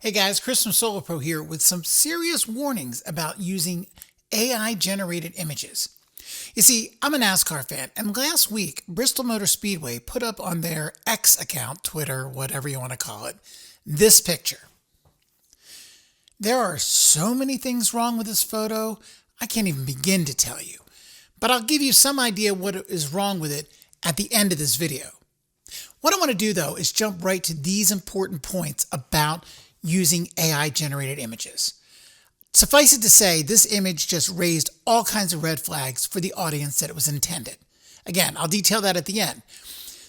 Hey guys, Chris from SoloPro here with some serious warnings about using AI generated images. You see, I'm a NASCAR fan, and last week, Bristol Motor Speedway put up on their X account, Twitter, whatever you want to call it, this picture. There are so many things wrong with this photo, I can't even begin to tell you. But I'll give you some idea what is wrong with it at the end of this video. What I want to do though is jump right to these important points about using AI generated images. Suffice it to say, this image just raised all kinds of red flags for the audience that it was intended. Again, I'll detail that at the end.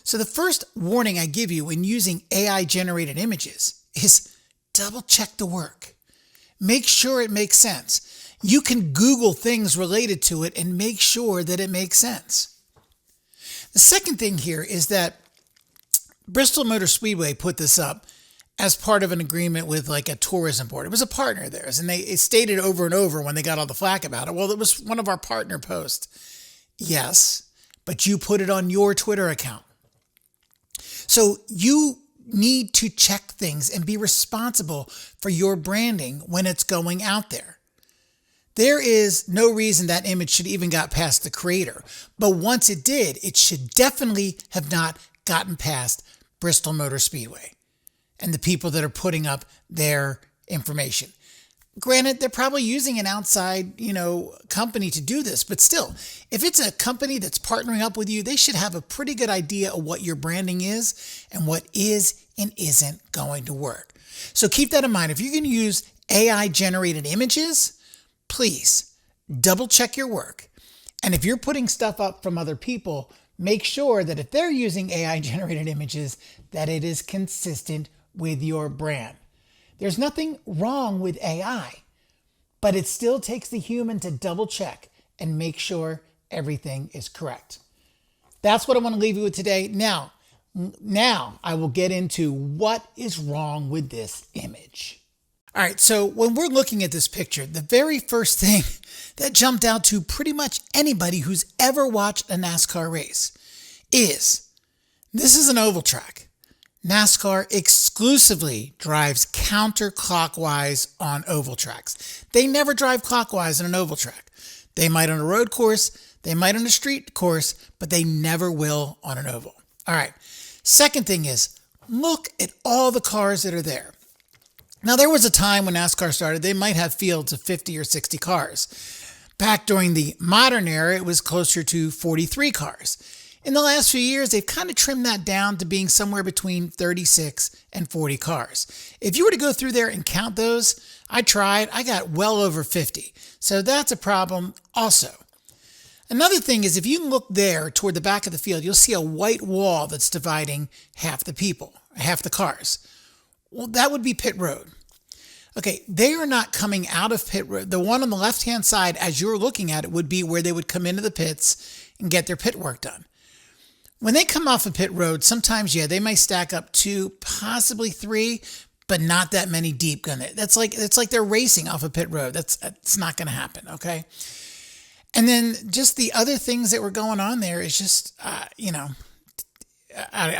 So the first warning I give you when using AI generated images is double check the work. Make sure it makes sense. You can Google things related to it and make sure that it makes sense. The second thing here is that Bristol Motor Speedway put this up as part of an agreement with like a tourism board. It was a partner of theirs, and they stated over and over when they got all the flack about it, well, it was one of our partner posts. Yes, but you put it on your Twitter account. So you need to check things and be responsible for your branding when it's going out there. There is no reason that image should even got past the creator, but once it did, it should definitely have not gotten past Bristol Motor Speedway and the people that are putting up their information. Granted, they're probably using an outside, company to do this, but still, if it's a company that's partnering up with you, they should have a pretty good idea of what your branding is and what is and isn't going to work. So keep that in mind. If you're going to use AI generated images, please double check your work. And if you're putting stuff up from other people, make sure that if they're using AI generated images, that it is consistent with your brand. There's nothing wrong with AI, but it still takes the human to double check and make sure everything is correct. That's what I want to leave you with today. Now I will get into what is wrong with this image. All right, so when we're looking at this picture, the very first thing that jumped out to pretty much anybody who's ever watched a NASCAR race is this is an oval track. NASCAR exclusively drives counterclockwise on oval tracks. They never drive clockwise on an oval track. They might on a road course, they might on a street course, but they never will on an oval. All right, second thing is look at all the cars that are there. Now, there was a time when NASCAR started, they might have fields of 50 or 60 cars. Back during the modern era, it was closer to 43 cars. In the last few years, they've kind of trimmed that down to being somewhere between 36 and 40 cars. If you were to go through there and count those, I tried, I got well over 50. So that's a problem also. Another thing is if you look there toward the back of the field, you'll see a white wall that's dividing half the people, half the cars. Well, that would be pit road. Okay, they are not coming out of pit road. The one on the left-hand side, as you're looking at it, would be where they would come into the pits and get their pit work done. When they come off of pit road, sometimes, they may stack up 2, possibly 3, but not that many deep. It's like they're racing off of pit road. That's not going to happen, okay? And then just the other things that were going on there is just, I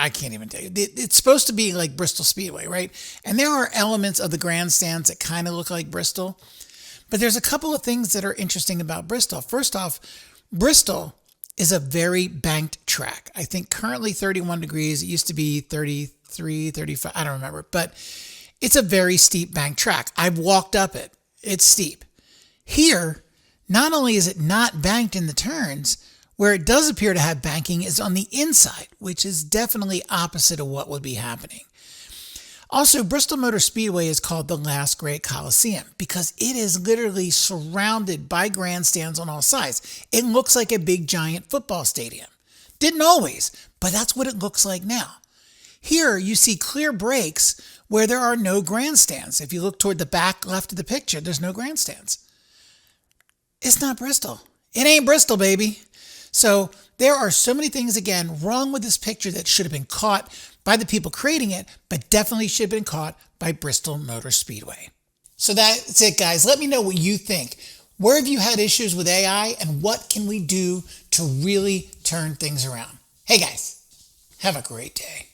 can't even tell you. It's supposed to be like Bristol Speedway, right? And there are elements of the grandstands that kind of look like Bristol. But there's a couple of things that are interesting about Bristol. First off, Bristol is a very banked track. I think currently 31 degrees. It used to be 33, 35. I don't remember. But it's a very steep banked track. I've walked up it. It's steep. Here, not only is it not banked in the turns, where it does appear to have banking is on the inside, which is definitely opposite of what would be happening. Also, Bristol Motor Speedway is called the last great Coliseum because it is literally surrounded by grandstands on all sides. It looks like a big giant football stadium. Didn't always, but that's what it looks like now. Here you see clear breaks where there are no grandstands. If you look toward the back left of the picture, there's no grandstands. It's not Bristol. It ain't Bristol, baby. So there are so many things, again, wrong with this picture that should have been caught by the people creating it, but definitely should have been caught by Bristol Motor Speedway. So that's it, guys. Let me know what you think. Where have you had issues with AI, and what can we do to really turn things around? Hey, guys, have a great day.